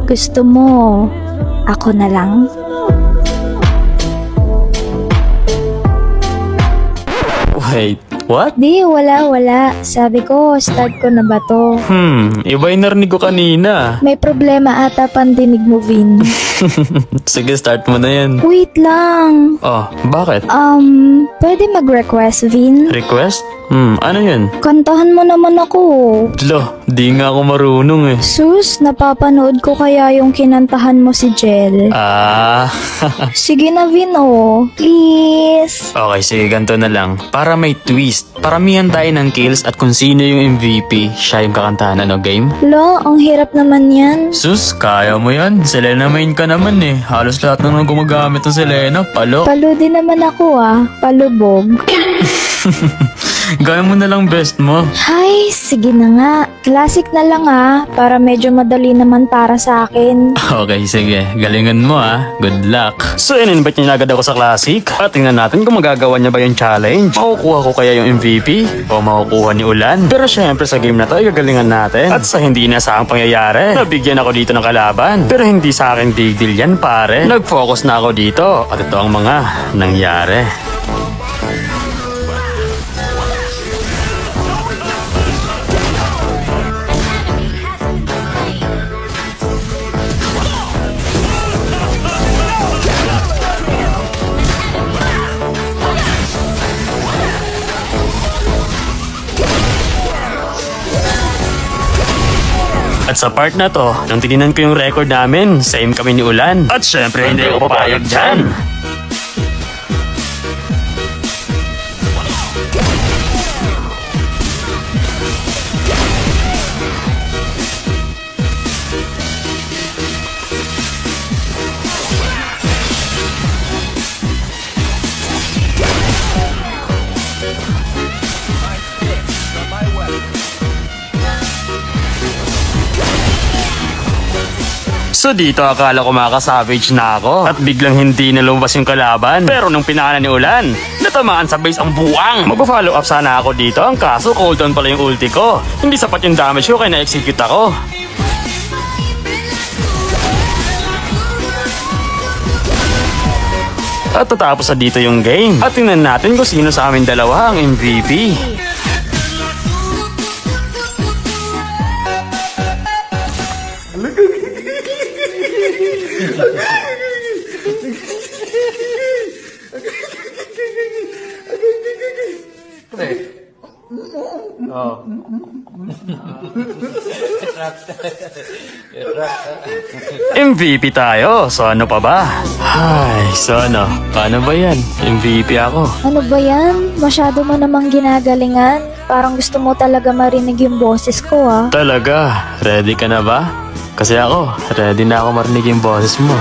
Gusto mo, ako na lang? Wait, what? Di, wala. Sabi ko, start ko na ba to? Iba yung narinig ko kanina. May problema ata pandinig mo, Vin. Sige, start mo na yan. Wait lang. Oh, bakit? Pwede mag-request, Vin? Request? Ano yun? Kantahan mo naman ako. Lo, di nga ako marunong eh. Sus, napapanood ko kaya yung kinantahan mo si Jel. Ah, Sige na, Vin, oh. Please. okay, sige, ganito na lang. Para may twist, paramihan tayo ng kills at kung sino yung MVP, siya yung kakantahan, ano, game? Lo, ang hirap naman yan. Sus, kaya mo yan. Selena main ka naman eh. Halos lahat ng gumagamit ng Selena, palo. Palo din naman ako, palubog. Gaya mo na lang best mo. Ay, sige na nga. Classic na lang para medyo madali naman para sa akin. Okay, sige. Galingan mo Good luck. So, in-invite niya na agad ako sa Classic. At tingnan natin kung magagawa niya ba yung challenge. Makukuha ko kaya yung MVP o makukuha ni Ulan. Pero syempre sa game na to, gagalingan natin. At sa hindi inaasahang pangyayari, nabigyan ako dito ng kalaban. Pero hindi sa akin big deal yan, pare. Nag-focus na ako dito. At ito ang mga nangyari. At sa part na to, nung tininan ko yung record namin, same kami ni Ulan. At syempre, hindi ako papayag dyan. So dito akala ko makaka-savage na ako at biglang hindi na lumabas yung kalaban. Pero nung pinakanan ni Ulan, natamaan sa base ang buwang. Mag-follow up sana ako dito, ang kaso cooldown pala yung ulti ko. Hindi sapat yung damage ko kaya na-execute ako. At tatapos na dito yung game. At tingnan natin kung sino sa amin dalawa ang MVP. MVP tayo, so ano pa ba? Ay, so ano? Paano ba yan? MVP ako. Ano ba yan? Masyado mo namang ginagalingan. Parang gusto mo talaga marinig yung boses ko, Talaga? Ready ka na ba? Kasi ako, ready na ako marinig yung boses mo.